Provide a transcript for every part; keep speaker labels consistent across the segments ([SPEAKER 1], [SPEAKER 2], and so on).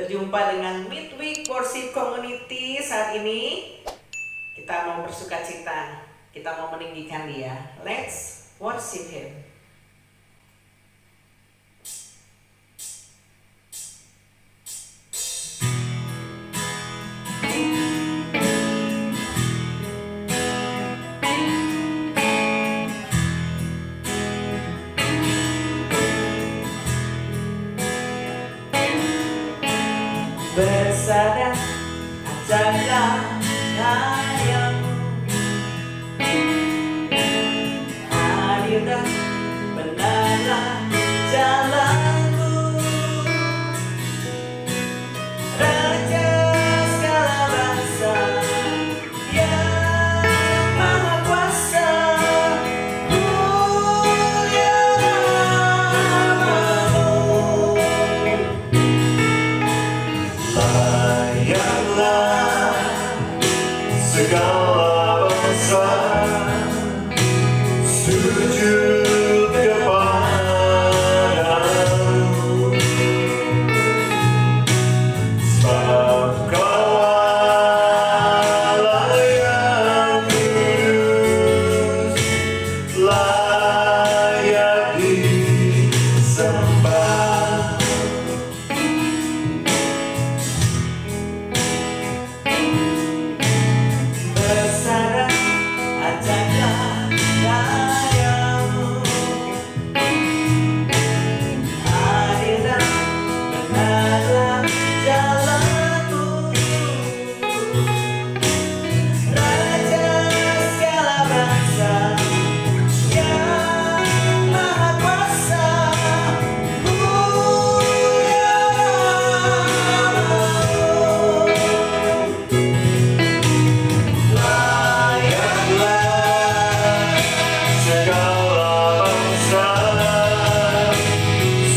[SPEAKER 1] Berjumpa dengan Midweek Worship Community. Saat ini kita mau bersuka cita, kita mau meninggikan Dia. Let's worship Him. Bersandar ajaklah kayamu, hadirlah benarlah jalanku, Raja segala bangsa yang maha kuasa, mulia namamu. Layaklah segala bangsa sujud kepadamu, sebab Kau Allah yang kudus, layak disembah. Bersandar ajaklah kayamu, hadirlah benarlah jalanku, Raja segala bangsa yang maha kuasa, mulia namamu. Layaklah segala bangsa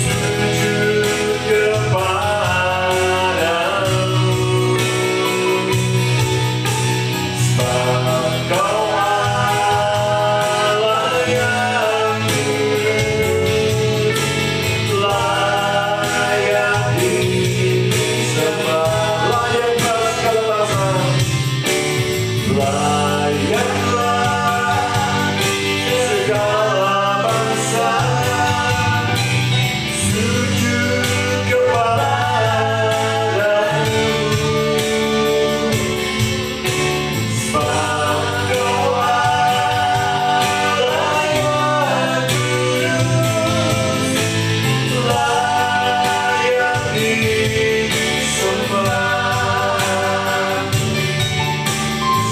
[SPEAKER 1] sujud kepadamu, sebab Kau Allah yang kudus, layak disembah. Layaklah segala bangsa, layaklah segala bangsa sujud kepadamu, sebab Kau Allah yang kudus, layak disembah.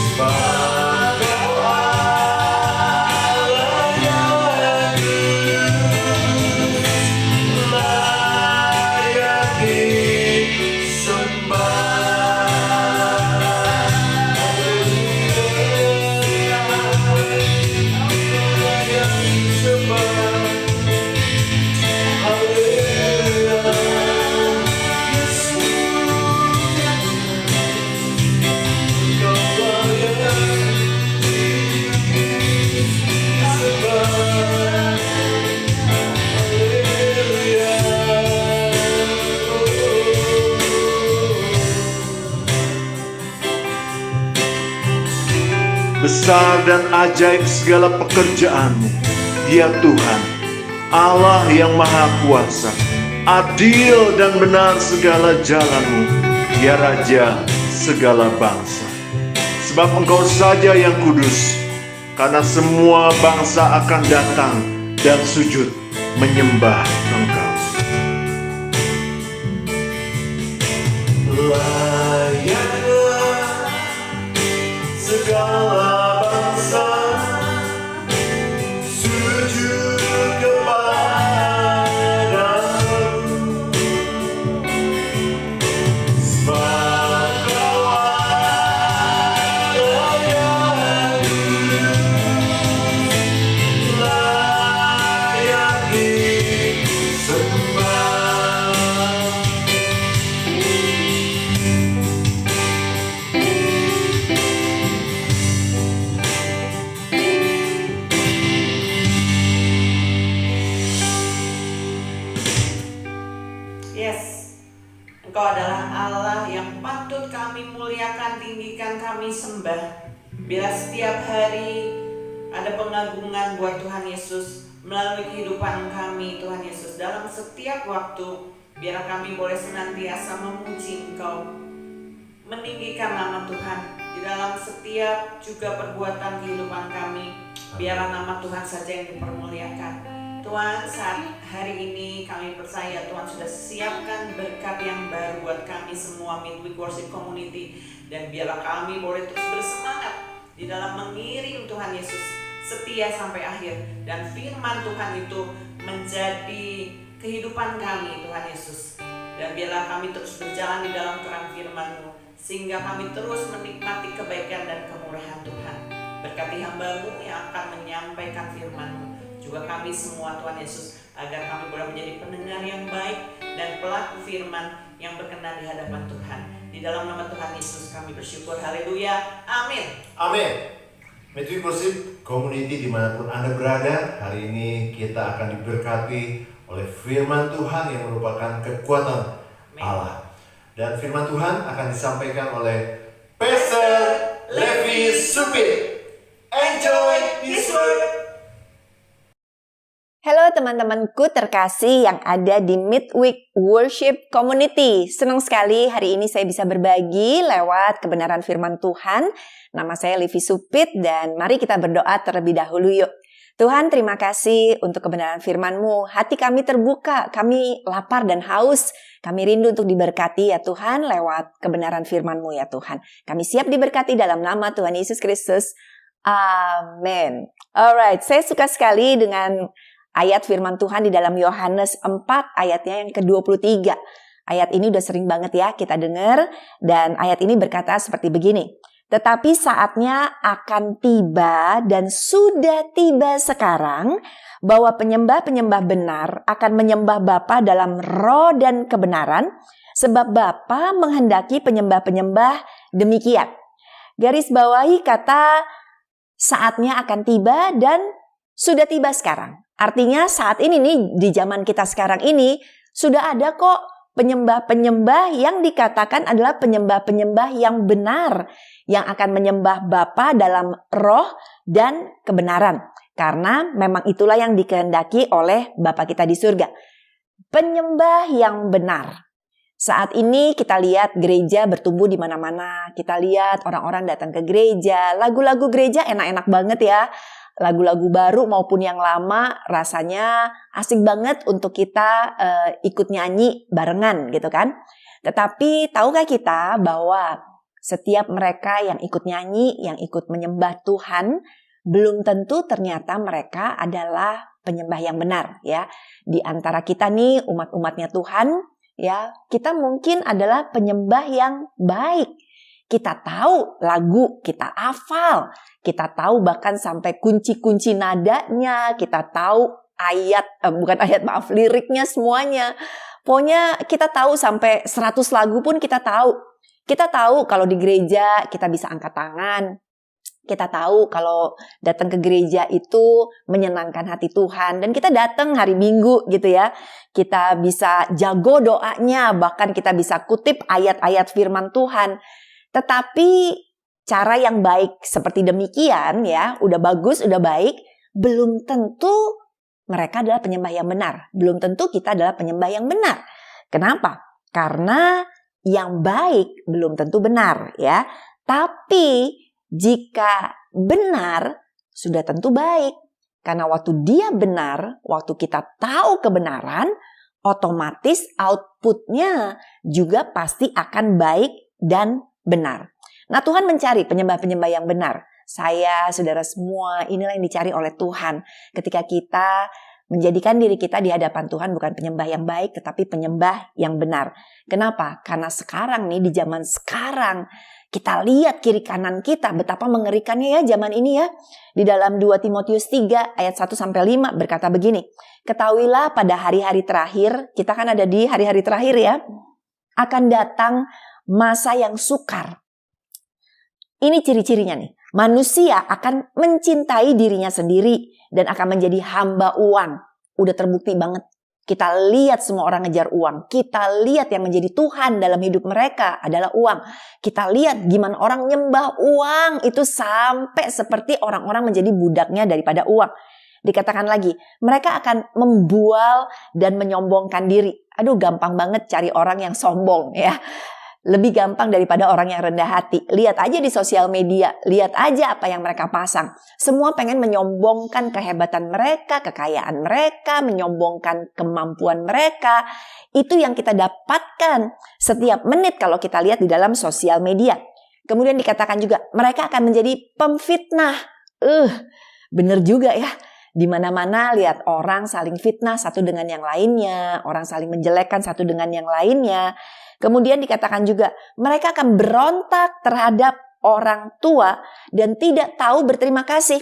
[SPEAKER 1] Sebab Kau Allah yang kudus, layak disembah. Haleluya, layak disembah. Haleluya, Yesus, Kau layak
[SPEAKER 2] Besar dan ajaib segala pekerjaan-Mu, ya Tuhan, Allah yang Maha Kuasa. Adil dan benar segala jalan-Mu, ya Raja segala bangsa. Sebab Engkau saja yang kudus, karena semua bangsa akan datang dan sujud menyembah Engkau.
[SPEAKER 1] Layaklah segala bangsa sujud kepadamu, sebab Kau Allah yang kudus, layak disembah. Tuhan tinggikan, kami sembah. Biar setiap hari ada pengagungan buat Tuhan Yesus melalui kehidupan kami, Tuhan Yesus. Dalam setiap waktu, biar kami boleh senantiasa memuji Engkau, meninggikan nama Tuhan di dalam setiap juga perbuatan kehidupan kami. Biarlah nama Tuhan saja yang dipermuliakan. Tuhan, saat hari ini kami percaya Tuhan sudah siapkan berkat yang baru buat kami semua Midweek Worship Community. Dan biarlah kami boleh terus bersemangat di dalam mengiring Tuhan Yesus setia sampai akhir. Dan firman Tuhan itu menjadi kehidupan kami, Tuhan Yesus. Dan biarlah kami terus berjalan di dalam terang firman-Mu, sehingga kami terus menikmati kebaikan dan kemurahan Tuhan. Berkati hamba-Mu yang akan menyampaikan firman-Mu, juga kami semua Tuhan Yesus, agar kami boleh menjadi pendengar yang baik dan pelaku firman yang berkenan di hadapan Tuhan. Di dalam nama Tuhan Yesus kami bersyukur, haleluya, amin.
[SPEAKER 3] Amin. Midweek Worship Community dimanapun Anda berada, hari ini kita akan diberkati oleh firman Tuhan yang merupakan kekuatan Allah. Dan firman Tuhan akan disampaikan oleh Pastor Levi Supit. Enjoy this word.
[SPEAKER 4] Halo teman-temanku terkasih yang ada di Midweek Worship Community. Senang sekali hari ini saya bisa berbagi lewat kebenaran firman Tuhan. Nama saya Levi Supit dan mari kita berdoa terlebih dahulu yuk. Tuhan, terima kasih untuk kebenaran firman-Mu. Hati kami terbuka, kami lapar dan haus. Kami rindu untuk diberkati ya Tuhan lewat kebenaran firman-Mu ya Tuhan. Kami siap diberkati dalam nama Tuhan Yesus Kristus. Amin. Alright, saya suka sekali dengan ayat firman Tuhan di dalam Yohanes 4 ayatnya yang ke-23. Ayat ini udah sering banget ya kita dengar. Dan ayat ini berkata seperti begini. Tetapi saatnya akan tiba dan sudah tiba sekarang bahwa penyembah-penyembah benar akan menyembah Bapa dalam roh dan kebenaran. Sebab Bapa menghendaki penyembah-penyembah demikian. Garis bawahi kata saatnya akan tiba dan sudah tiba sekarang. Artinya saat ini nih, di zaman kita sekarang ini, sudah ada kok penyembah-penyembah yang dikatakan adalah penyembah-penyembah yang benar, yang akan menyembah Bapa dalam roh dan kebenaran. Karena memang itulah yang dikehendaki oleh Bapa kita di surga. Penyembah yang benar. Saat ini kita lihat gereja bertumbuh di mana-mana. Kita lihat orang-orang datang ke gereja. Lagu-lagu gereja enak-enak banget ya. Lagu-lagu baru maupun yang lama rasanya asik banget untuk kita ikut nyanyi barengan gitu kan. Tetapi tahukah kita bahwa setiap mereka yang ikut nyanyi, yang ikut menyembah Tuhan, belum tentu ternyata mereka adalah penyembah yang benar ya. Di antara kita nih umat-umatnya Tuhan ya, kita mungkin adalah penyembah yang baik. Kita tahu lagu, kita hafal, kita tahu bahkan sampai kunci-kunci nadanya, kita tahu liriknya semuanya. Pokoknya kita tahu sampai 100 lagu pun kita tahu. Kita tahu kalau di gereja kita bisa angkat tangan. Kita tahu kalau datang ke gereja itu menyenangkan hati Tuhan. Dan kita datang hari Minggu gitu ya. Kita bisa jago doanya, bahkan kita bisa kutip ayat-ayat firman Tuhan. Tetapi cara yang baik seperti demikian ya, udah bagus, udah baik, belum tentu mereka adalah penyembah yang benar. Belum tentu kita adalah penyembah yang benar. Kenapa? Karena yang baik belum tentu benar ya. Tapi jika benar sudah tentu baik. Karena waktu dia benar, waktu kita tahu kebenaran, otomatis outputnya juga pasti akan baik dan benar. Nah, Tuhan mencari penyembah-penyembah yang benar. Saya, saudara semua, inilah yang dicari oleh Tuhan. Ketika kita menjadikan diri kita di hadapan Tuhan bukan penyembah yang baik, tetapi penyembah yang benar. Kenapa? Karena sekarang nih, di zaman sekarang, kita lihat kiri kanan kita, betapa mengerikannya ya zaman ini ya. Di dalam 2 Timotius 3 ayat 1-5 berkata begini. Ketahuilah pada hari-hari terakhir, kita kan ada di hari-hari terakhir ya, akan datang masa yang sukar. Ini ciri-cirinya nih. Manusia akan mencintai dirinya sendiri dan akan menjadi hamba uang. Udah terbukti banget. Kita lihat semua orang ngejar uang. Kita lihat yang menjadi Tuhan dalam hidup mereka adalah uang. Kita lihat gimana orang nyembah uang itu sampai seperti orang-orang menjadi budaknya daripada uang. Dikatakan lagi, mereka akan membual dan menyombongkan diri. Aduh, gampang banget cari orang yang sombong ya. Lebih gampang daripada orang yang rendah hati. Lihat aja di sosial media, lihat aja apa yang mereka pasang. Semua pengen menyombongkan kehebatan mereka, kekayaan mereka, menyombongkan kemampuan mereka. Itu yang kita dapatkan setiap menit kalau kita lihat di dalam sosial media. Kemudian dikatakan juga, mereka akan menjadi pemfitnah. Bener juga ya. Di mana-mana lihat orang saling fitnah satu dengan yang lainnya, orang saling menjelekkan satu dengan yang lainnya. Kemudian dikatakan juga, mereka akan berontak terhadap orang tua dan tidak tahu berterima kasih.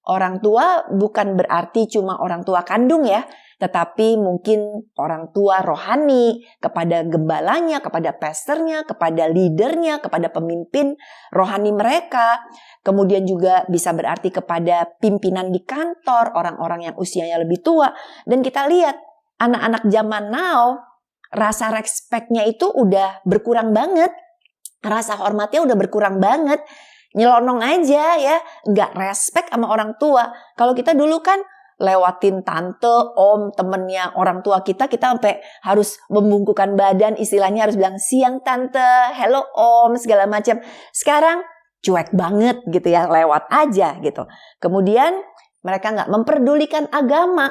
[SPEAKER 4] Orang tua bukan berarti cuma orang tua kandung ya, tetapi mungkin orang tua rohani kepada gembalanya, kepada pastornya, kepada leadernya, kepada pemimpin rohani mereka. Kemudian juga bisa berarti kepada pimpinan di kantor, orang-orang yang usianya lebih tua. Dan kita lihat anak-anak zaman now, rasa respect-nya itu udah berkurang banget. Rasa hormatnya udah berkurang banget. Nyelonong aja ya, nggak respect sama orang tua. Kalau kita dulu kan lewatin tante, om, temennya orang tua kita sampai harus membungkukkan badan, istilahnya harus bilang siang tante, hello om, segala macam. Sekarang cuek banget gitu ya, lewat aja gitu. Kemudian mereka nggak memperdulikan agama.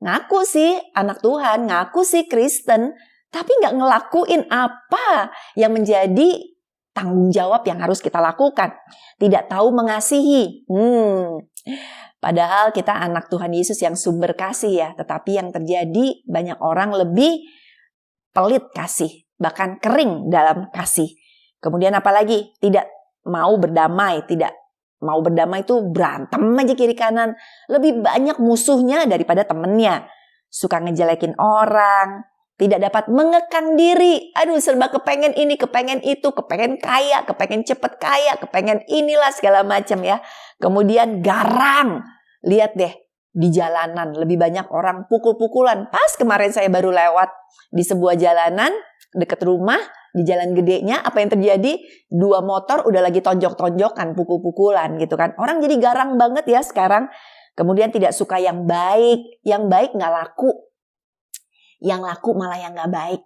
[SPEAKER 4] Ngaku sih anak Tuhan, ngaku sih Kristen, tapi nggak ngelakuin apa yang menjadi tanggung jawab yang harus kita lakukan. Tidak tahu mengasihi. Padahal kita anak Tuhan Yesus yang sumber kasih ya. Tetapi yang terjadi banyak orang lebih pelit kasih. Bahkan kering dalam kasih. Kemudian apalagi? Tidak mau berdamai. Tidak mau berdamai itu berantem aja kiri kanan. Lebih banyak musuhnya daripada temennya. Suka ngejelekin orang. Tidak dapat mengekang diri. Aduh, serba kepengen ini, kepengen itu, kepengen kaya, kepengen cepet kaya, kepengen inilah segala macam ya. Kemudian garang. Lihat deh, di jalanan lebih banyak orang pukul-pukulan. Pas kemarin saya baru lewat di sebuah jalanan dekat rumah, di jalan gedenya, apa yang terjadi? 2 motor udah lagi tonjok-tonjokan, pukul-pukulan gitu kan. Orang jadi garang banget ya sekarang. Kemudian tidak suka yang baik nggak laku. Yang laku malah yang gak baik.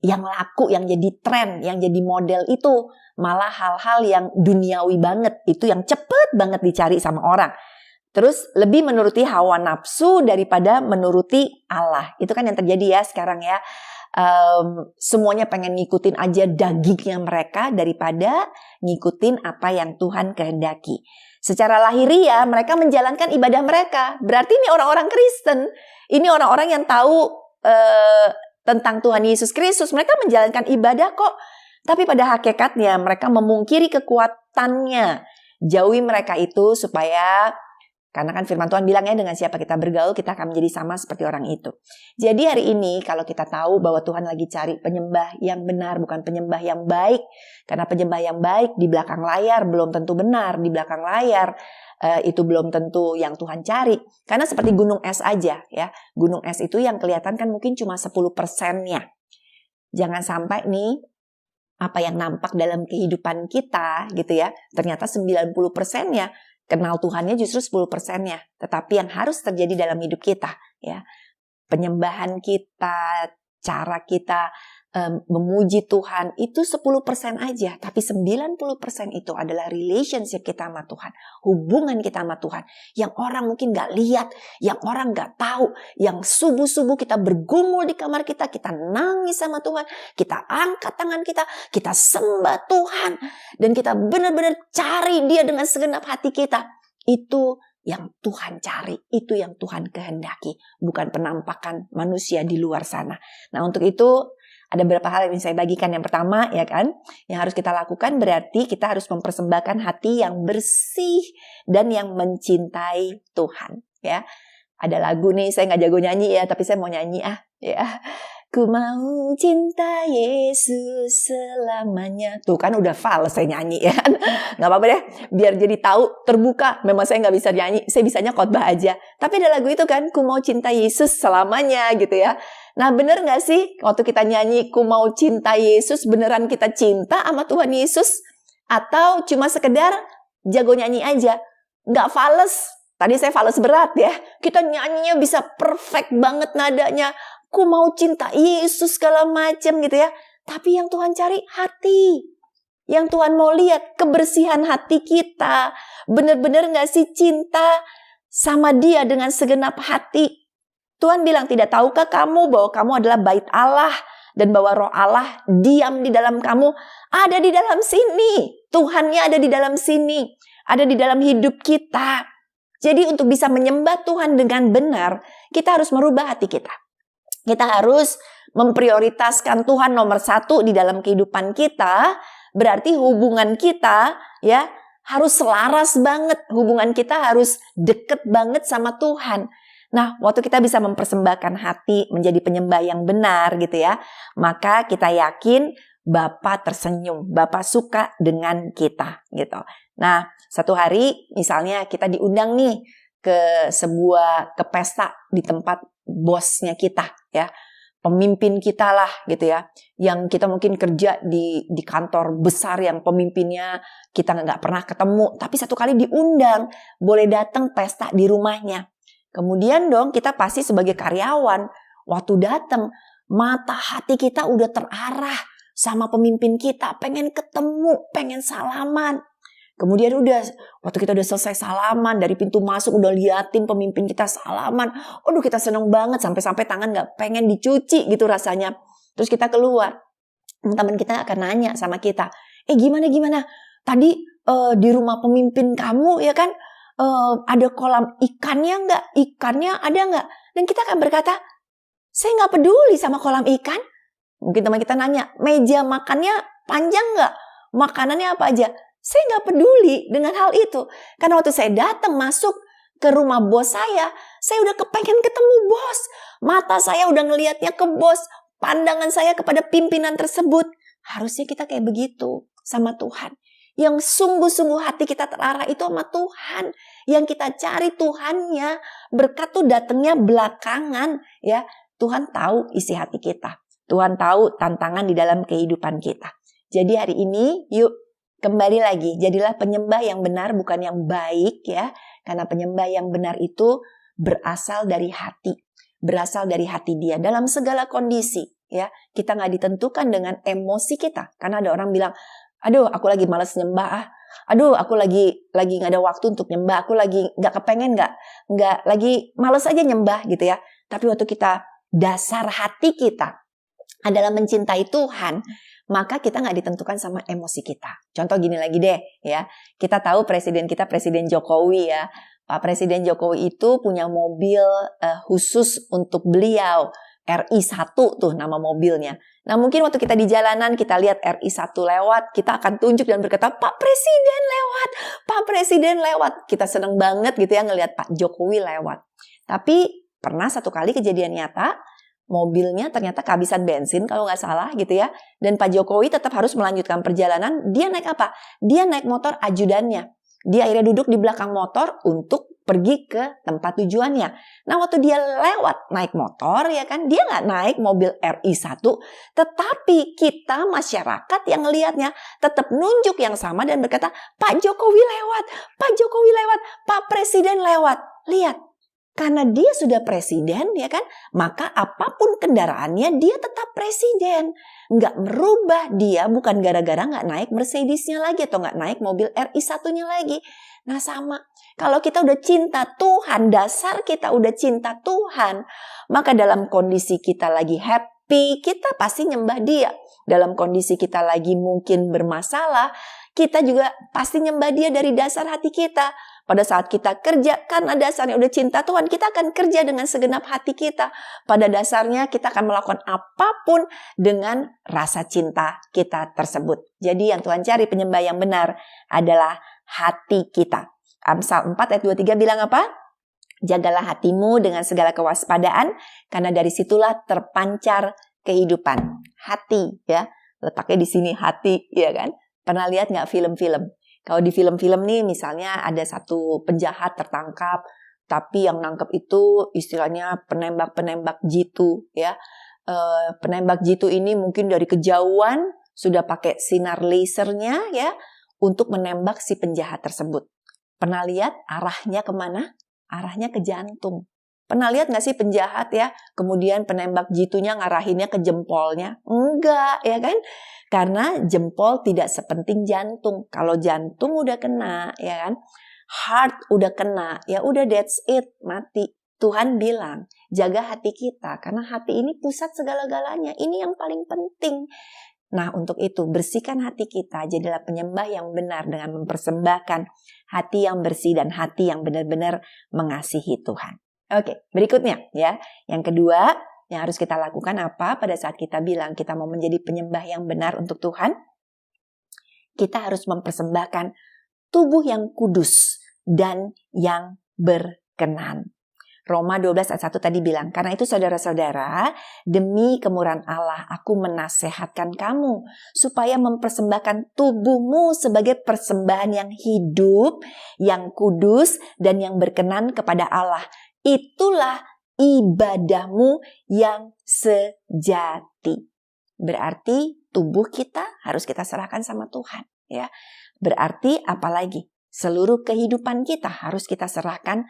[SPEAKER 4] Yang laku, yang jadi tren, yang jadi model itu malah hal-hal yang duniawi banget. Itu yang cepet banget dicari sama orang. Terus lebih menuruti hawa nafsu daripada menuruti Allah. Itu kan yang terjadi ya sekarang ya. Semuanya pengen ngikutin aja dagingnya mereka daripada ngikutin apa yang Tuhan kehendaki. Secara lahiriah mereka menjalankan ibadah mereka. Berarti ini orang-orang Kristen. Ini orang-orang yang tahu tentang Tuhan Yesus Kristus. Mereka menjalankan ibadah kok. Tapi pada hakikatnya mereka memungkiri kekuatannya. Jauhi mereka itu supaya, karena kan firman Tuhan bilang ya, dengan siapa kita bergaul kita akan menjadi sama seperti orang itu. Jadi hari ini kalau kita tahu bahwa Tuhan lagi cari penyembah yang benar, bukan penyembah yang baik. Karena penyembah yang baik di belakang layar belum tentu benar. Di belakang layar itu belum tentu yang Tuhan cari. Karena seperti gunung es aja ya. Gunung es itu yang kelihatan kan mungkin cuma 10%-nya. Jangan sampai nih apa yang nampak dalam kehidupan kita gitu ya, ternyata 90%-nya kenal Tuhannya justru 10%-nya. Tetapi yang harus terjadi dalam hidup kita ya, penyembahan kita, cara kita memuji Tuhan itu 10% aja, tapi 90% itu adalah relationship kita sama Tuhan, hubungan kita sama Tuhan, yang orang mungkin gak lihat, yang orang gak tahu, yang subuh-subuh kita bergumul di kamar kita nangis sama Tuhan, kita angkat tangan kita sembah Tuhan, dan kita benar-benar cari Dia dengan segenap hati kita. Itu yang Tuhan cari, itu yang Tuhan kehendaki, bukan penampakan manusia di luar sana. Nah, untuk itu ada beberapa hal yang ingin saya bagikan. Yang pertama ya kan, yang harus kita lakukan berarti kita harus mempersembahkan hati yang bersih dan yang mencintai Tuhan ya. Ada lagu nih, saya nggak jago nyanyi ya, tapi saya mau nyanyi ya. Ku mau cinta Yesus selamanya. Tuh kan udah fals saya nyanyi ya. Gak apa-apa deh, biar jadi tahu terbuka. Memang saya gak bisa nyanyi, saya bisanya khotbah aja. Tapi ada lagu itu kan, ku mau cinta Yesus selamanya gitu ya. Nah bener gak sih waktu kita nyanyi ku mau cinta Yesus, beneran kita cinta sama Tuhan Yesus? Atau cuma sekedar jago nyanyi aja? Gak fals. Tadi saya fals berat ya. Kita nyanyinya bisa perfect banget nadanya. Ku mau cinta Yesus segala macam gitu ya. Tapi yang Tuhan cari hati. Yang Tuhan mau lihat kebersihan hati kita. Bener-bener gak sih cinta sama Dia dengan segenap hati? Tuhan bilang, tidak tahukah kamu bahwa kamu adalah bait Allah dan bahwa roh Allah diam di dalam kamu? Ada di dalam sini. Tuhannya ada di dalam sini. Ada di dalam hidup kita. Jadi untuk bisa menyembah Tuhan dengan benar, kita harus merubah hati kita. Kita harus memprioritaskan Tuhan nomor 1 di dalam kehidupan kita. Berarti hubungan kita ya harus selaras banget. Hubungan kita harus deket banget sama Tuhan. Nah, waktu kita bisa mempersembahkan hati menjadi penyembah yang benar gitu ya, maka kita yakin Bapa tersenyum, Bapa suka dengan kita gitu. Nah, satu hari misalnya kita diundang nih ke pesta di tempat bosnya kita ya. Pemimpin kita lah gitu ya. Yang kita mungkin kerja di kantor besar yang pemimpinnya kita nggak pernah ketemu. Tapi satu kali diundang, boleh datang pesta di rumahnya. Kemudian dong kita pasti sebagai karyawan, waktu datang mata hati kita udah terarah sama pemimpin kita. Pengen ketemu, pengen salaman. Kemudian waktu kita udah selesai salaman, dari pintu masuk udah liatin pemimpin kita salaman. Aduh kita seneng banget, sampai-sampai tangan gak pengen dicuci gitu rasanya. Terus kita keluar, teman kita akan nanya sama kita, gimana? Tadi di rumah pemimpin kamu ya kan, ada kolam ikannya gak? Ikannya ada gak? Dan kita akan berkata, saya gak peduli sama kolam ikan. Mungkin teman kita nanya, meja makannya panjang gak? Makanannya apa aja? Saya nggak peduli dengan hal itu. Karena waktu saya datang masuk ke rumah bos saya udah kepengen ketemu bos. Mata saya udah ngelihatnya ke bos. Pandangan saya kepada pimpinan tersebut. Harusnya kita kayak begitu sama Tuhan. Yang sungguh-sungguh hati kita terarah itu sama Tuhan. Yang kita cari Tuhannya. Berkat tuh datangnya belakangan. Ya, Tuhan tahu isi hati kita. Tuhan tahu tantangan di dalam kehidupan kita. Jadi hari ini yuk, kembali lagi, jadilah penyembah yang benar, bukan yang baik ya. Karena penyembah yang benar itu berasal dari hati. Berasal dari hati Dia dalam segala kondisi ya. Kita gak ditentukan dengan emosi kita. Karena ada orang bilang, aduh aku lagi malas nyembah aduh aku lagi gak ada waktu untuk nyembah. Aku lagi gak kepengen, gak lagi malas aja nyembah gitu ya. Tapi waktu kita, dasar hati kita adalah mencintai Tuhan, maka kita nggak ditentukan sama emosi kita. Contoh gini lagi deh ya. Kita tahu presiden kita, Presiden Jokowi ya. Pak Presiden Jokowi itu punya mobil khusus untuk beliau. RI1 tuh nama mobilnya. Nah mungkin waktu kita di jalanan kita lihat RI1 lewat, kita akan tunjuk dan berkata, Pak Presiden lewat, Pak Presiden lewat. Kita seneng banget gitu ya ngelihat Pak Jokowi lewat. Tapi pernah satu kali kejadian nyata, mobilnya ternyata kehabisan bensin kalau nggak salah gitu ya. Dan Pak Jokowi tetap harus melanjutkan perjalanan. Dia naik apa? Dia naik motor ajudannya. Dia akhirnya duduk di belakang motor untuk pergi ke tempat tujuannya. Nah waktu dia lewat naik motor ya kan, dia nggak naik mobil RI1. Tetapi kita masyarakat yang ngelihatnya tetap nunjuk yang sama dan berkata, Pak Jokowi lewat, Pak Jokowi lewat, Pak Presiden lewat. Lihat. Karena dia sudah presiden ya kan, maka apapun kendaraannya dia tetap presiden. Nggak merubah dia, bukan gara-gara nggak naik Mercedesnya lagi atau nggak naik mobil RI1-nya lagi. Nah sama, kalau kita udah cinta Tuhan, dasar kita udah cinta Tuhan, maka dalam kondisi kita lagi happy, kita pasti nyembah Dia. Dalam kondisi kita lagi mungkin bermasalah, kita juga pasti nyembah Dia dari dasar hati kita. Pada saat kita kerja, karena dasarnya udah cinta Tuhan, kita akan kerja dengan segenap hati kita. Pada dasarnya kita akan melakukan apapun dengan rasa cinta kita tersebut. Jadi yang Tuhan cari penyembah yang benar adalah hati kita. Amsal 4 ayat 23 bilang apa? Jagalah hatimu dengan segala kewaspadaan, karena dari situlah terpancar kehidupan. Hati ya, letaknya di sini hati ya kan. Pernah lihat nggak film-film? Kalau di film-film nih misalnya ada satu penjahat tertangkap, tapi yang nangkep itu istilahnya penembak-penembak jitu ya. Penembak jitu ini mungkin dari kejauhan sudah pakai sinar lasernya ya untuk menembak si penjahat tersebut. Pernah lihat arahnya kemana? Arahnya ke jantung. Pernah lihat nggak sih penjahat ya, kemudian penembak jitunya ngarahinnya ke jempolnya? Enggak, ya kan? Karena jempol tidak sepenting jantung. Kalau jantung udah kena, ya kan? Heart udah kena, ya udah that's it, mati. Tuhan bilang, jaga hati kita, karena hati ini pusat segala-galanya. Ini yang paling penting. Nah, untuk itu, bersihkan hati kita, jadilah penyembah yang benar dengan mempersembahkan hati yang bersih dan hati yang benar-benar mengasihi Tuhan. Oke, berikutnya ya. Yang kedua, yang harus kita lakukan apa pada saat kita bilang kita mau menjadi penyembah yang benar untuk Tuhan? Kita harus mempersembahkan tubuh yang kudus dan yang berkenan. Roma 12 ayat 1 tadi bilang, karena itu saudara-saudara, demi kemurahan Allah, aku menasehatkan kamu supaya mempersembahkan tubuhmu sebagai persembahan yang hidup, yang kudus, dan yang berkenan kepada Allah. Itulah ibadahmu yang sejati. Berarti tubuh kita harus kita serahkan sama Tuhan. Ya. Berarti apalagi? Seluruh kehidupan kita harus kita serahkan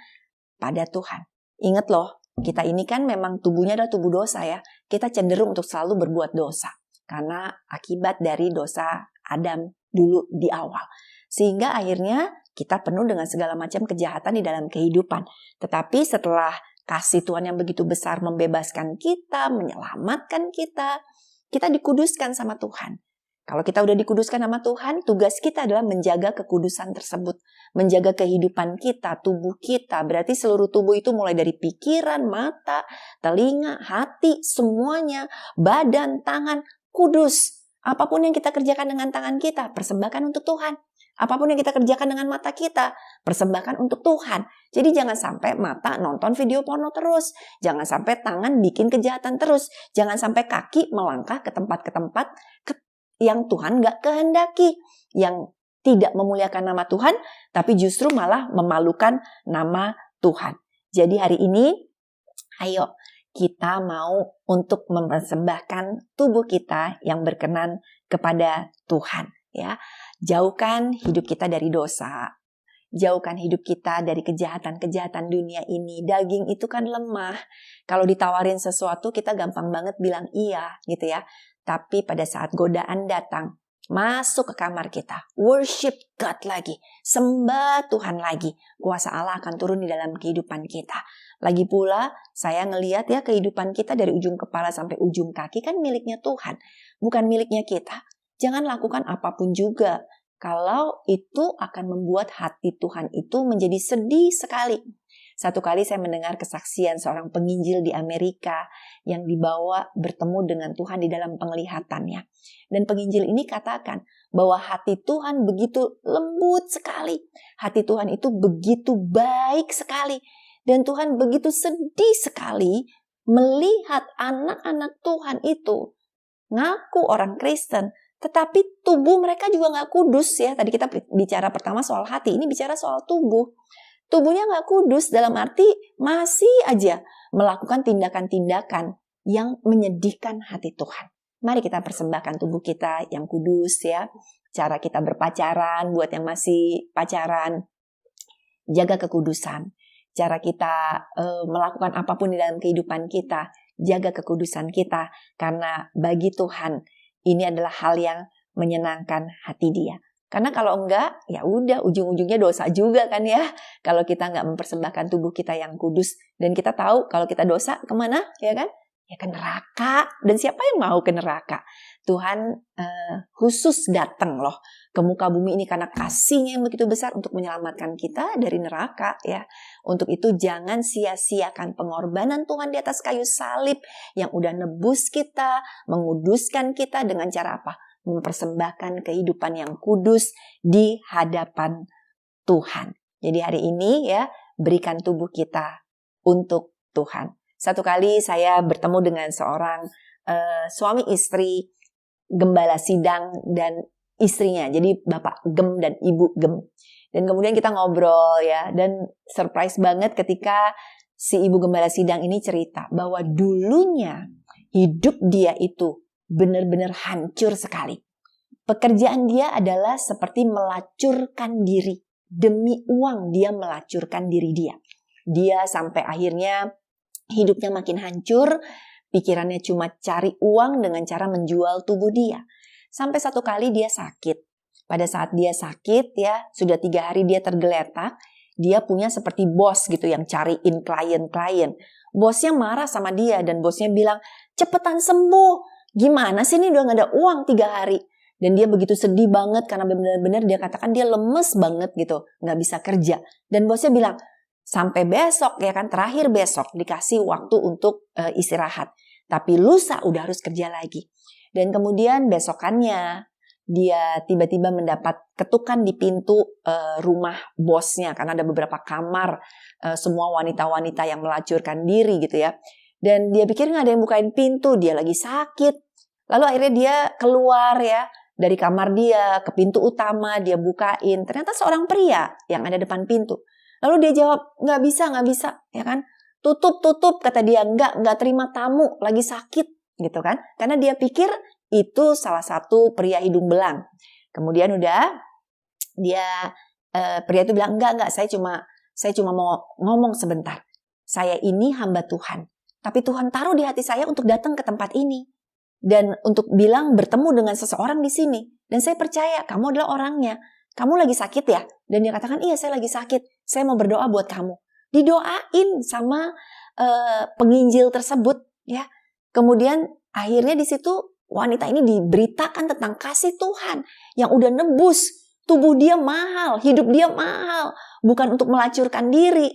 [SPEAKER 4] pada Tuhan. Ingat loh, kita ini kan memang tubuhnya adalah tubuh dosa ya. Kita cenderung untuk selalu berbuat dosa. Karena akibat dari dosa Adam dulu di awal. Sehingga akhirnya kita penuh dengan segala macam kejahatan di dalam kehidupan. Tetapi setelah kasih Tuhan yang begitu besar membebaskan kita, menyelamatkan kita, kita dikuduskan sama Tuhan. Kalau kita udah dikuduskan sama Tuhan, tugas kita adalah menjaga kekudusan tersebut. Menjaga kehidupan kita, tubuh kita. Berarti seluruh tubuh itu mulai dari pikiran, mata, telinga, hati, semuanya. Badan, tangan, kudus. Apapun yang kita kerjakan dengan tangan kita, persembahkan untuk Tuhan. Apapun yang kita kerjakan dengan mata kita, persembahkan untuk Tuhan. Jadi jangan sampai mata nonton video porno terus. Jangan sampai tangan bikin kejahatan terus. Jangan sampai kaki melangkah ke tempat-tempat yang Tuhan gak kehendaki, yang tidak memuliakan nama Tuhan, tapi justru malah memalukan nama Tuhan. Jadi hari ini, ayo kita mau untuk mempersembahkan tubuh kita yang berkenan kepada Tuhan. Ya, jauhkan hidup kita dari dosa, jauhkan hidup kita dari kejahatan-kejahatan dunia ini. Daging itu kan lemah. Kalau ditawarin sesuatu kita gampang banget bilang iya gitu ya. Tapi pada saat godaan datang, masuk ke kamar kita, worship God lagi, sembah Tuhan lagi, kuasa Allah akan turun di dalam kehidupan kita. Lagi pula, saya ngelihat ya kehidupan kita dari ujung kepala sampai ujung kaki kan miliknya Tuhan, bukan miliknya kita. Jangan lakukan apapun juga, kalau itu akan membuat hati Tuhan itu menjadi sedih sekali. Satu kali saya mendengar kesaksian seorang penginjil di Amerika yang dibawa bertemu dengan Tuhan di dalam penglihatannya. Dan penginjil ini katakan bahwa hati Tuhan begitu lembut sekali. Hati Tuhan itu begitu baik sekali. Dan Tuhan begitu sedih sekali melihat anak-anak Tuhan itu ngaku orang Kristen, tetapi tubuh mereka juga gak kudus ya. Tadi kita bicara pertama soal hati, ini bicara soal tubuh. Tubuhnya gak kudus dalam arti masih aja melakukan tindakan-tindakan yang menyedihkan hati Tuhan. Mari kita persembahkan tubuh kita yang kudus ya. Cara kita berpacaran, buat yang masih pacaran, jaga kekudusan. Cara kita melakukan apapun di dalam kehidupan kita, jaga kekudusan kita. Karena bagi Tuhan, ini adalah hal yang menyenangkan hati Dia. Karena kalau enggak, ya udah ujung-ujungnya dosa juga kan ya. Kalau kita enggak mempersembahkan tubuh kita yang kudus. Dan kita tahu kalau kita dosa kemana ya kan? Ya ke neraka. Dan siapa yang mau ke neraka? Tuhan khusus datang loh ke muka bumi ini karena kasih-Nya yang begitu besar untuk menyelamatkan kita dari neraka ya. Untuk itu jangan sia-siakan pengorbanan Tuhan di atas kayu salib yang udah nebus kita, menguduskan kita dengan cara apa? Mempersembahkan kehidupan yang kudus di hadapan Tuhan. Jadi hari ini ya, berikan tubuh kita untuk Tuhan. Satu kali saya bertemu dengan seorang suami istri, gembala sidang dan istrinya. Jadi Bapak Gem dan Ibu Gem. Dan kemudian kita ngobrol ya, dan surprise banget ketika si Ibu Gembala Sidang ini cerita bahwa dulunya hidup dia itu benar-benar hancur sekali. Pekerjaan dia adalah seperti melacurkan diri. Demi uang dia melacurkan diri dia. Dia sampai akhirnya hidupnya makin hancur, pikirannya cuma cari uang dengan cara menjual tubuh dia. Sampai satu kali dia sakit. Pada saat dia sakit ya, sudah 3 hari dia tergeletak, dia punya seperti bos gitu yang cariin klien-klien. Bosnya marah sama dia dan bosnya bilang, cepetan sembuh. Gimana sih ini udah gak ada uang 3 hari. Dan dia begitu sedih banget karena benar-benar dia katakan dia lemes banget gitu, gak bisa kerja. Dan bosnya bilang, sampai besok ya kan, terakhir besok dikasih waktu untuk istirahat. Tapi lusa udah harus kerja lagi. Dan kemudian besokannya dia tiba-tiba mendapat ketukan di pintu rumah bosnya karena ada beberapa kamar semua wanita-wanita yang melacurkan diri gitu ya. Dan dia pikir nggak ada yang bukain pintu, dia lagi sakit. Lalu akhirnya dia keluar ya dari kamar dia ke pintu utama, dia bukain. Ternyata seorang pria yang ada depan pintu. Lalu dia jawab, nggak bisa ya kan. Tutup kata dia, nggak terima tamu, lagi sakit gitu kan. Karena dia pikir itu salah satu pria hidung belang. Kemudian udah dia pria itu bilang enggak, saya cuma mau ngomong sebentar. Saya ini hamba Tuhan, tapi Tuhan taruh di hati saya untuk datang ke tempat ini dan untuk bilang bertemu dengan seseorang di sini. Dan saya percaya kamu adalah orangnya. Kamu lagi sakit ya? Dan dia katakan, iya saya lagi sakit. Saya mau berdoa buat kamu. Didoain sama penginjil tersebut ya. Kemudian akhirnya di situ wanita ini diberitakan tentang kasih Tuhan yang udah nebus. Tubuh dia mahal, hidup dia mahal. Bukan untuk melacurkan diri.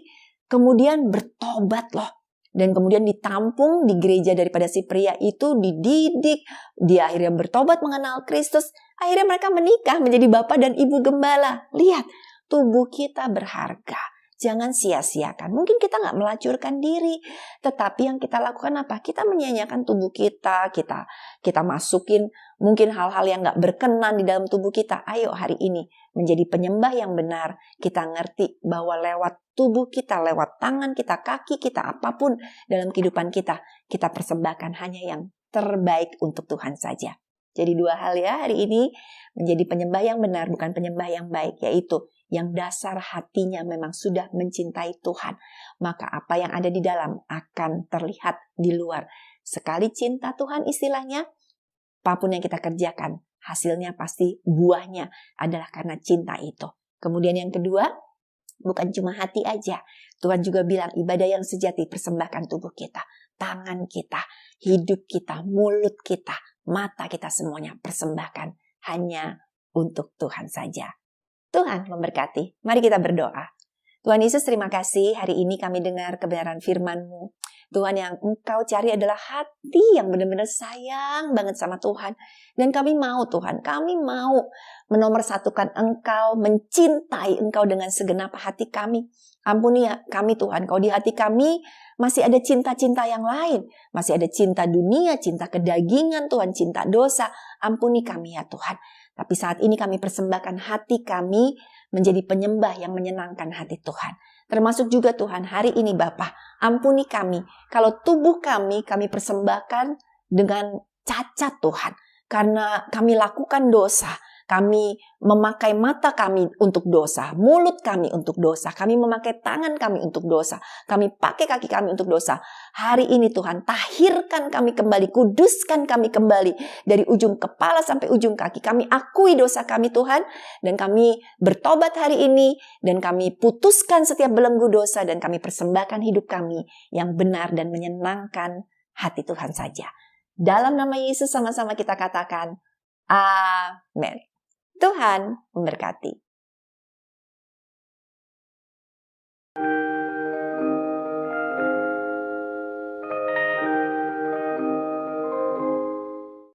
[SPEAKER 4] Kemudian bertobat loh. Dan kemudian ditampung di gereja daripada si pria itu, dididik. Dia akhirnya bertobat mengenal Kristus. Akhirnya mereka menikah menjadi bapak dan ibu gembala. Lihat, tubuh kita berharga. Jangan sia-siakan. Mungkin kita nggak melacurkan diri, tetapi yang kita lakukan apa? Kita menyanyiakan tubuh kita, kita masukin mungkin hal-hal yang nggak berkenan di dalam tubuh kita. Ayo hari ini menjadi penyembah yang benar. Kita ngerti bahwa lewat tubuh kita, lewat tangan kita, kaki kita, apapun dalam kehidupan kita persembahkan hanya yang terbaik untuk Tuhan saja. Jadi 2 hal ya hari ini, menjadi penyembah yang benar, bukan penyembah yang baik, yaitu yang dasar hatinya memang sudah mencintai Tuhan. Maka apa yang ada di dalam akan terlihat di luar. Sekali cinta Tuhan istilahnya, apapun yang kita kerjakan, hasilnya pasti buahnya adalah karena cinta itu. Kemudian yang kedua, bukan cuma hati aja. Tuhan juga bilang ibadah yang sejati, persembahkan tubuh kita, tangan kita, hidup kita, mulut kita, mata kita semuanya persembahkan hanya untuk Tuhan saja. Tuhan memberkati. Mari kita berdoa. Tuhan Yesus, terima kasih hari ini kami dengar kebenaran firman-Mu. Tuhan, yang Engkau cari adalah hati yang benar-benar sayang banget sama Tuhan. Dan kami mau Tuhan, kami mau menomorsatukan Engkau, mencintai Engkau dengan segenap hati kami. Ampuni ya kami Tuhan, Kau di hati kami masih ada cinta-cinta yang lain. Masih ada cinta dunia, cinta kedagingan Tuhan, cinta dosa. Ampuni kami ya Tuhan. Tapi saat ini kami persembahkan hati kami menjadi penyembah yang menyenangkan hati Tuhan. Termasuk juga Tuhan hari ini Bapa, ampuni kami. Kalau tubuh kami persembahkan dengan cacat Tuhan. Karena kami lakukan dosa. Kami memakai mata kami untuk dosa, mulut kami untuk dosa, kami memakai tangan kami untuk dosa, kami pakai kaki kami untuk dosa. Hari ini Tuhan, tahirkan kami kembali, kuduskan kami kembali dari ujung kepala sampai ujung kaki. Kami akui dosa kami Tuhan, dan kami bertobat hari ini, dan kami putuskan setiap belenggu dosa, dan kami persembahkan hidup kami yang benar dan menyenangkan hati Tuhan saja. Dalam nama Yesus sama-sama kita katakan, amin. Tuhan memberkati.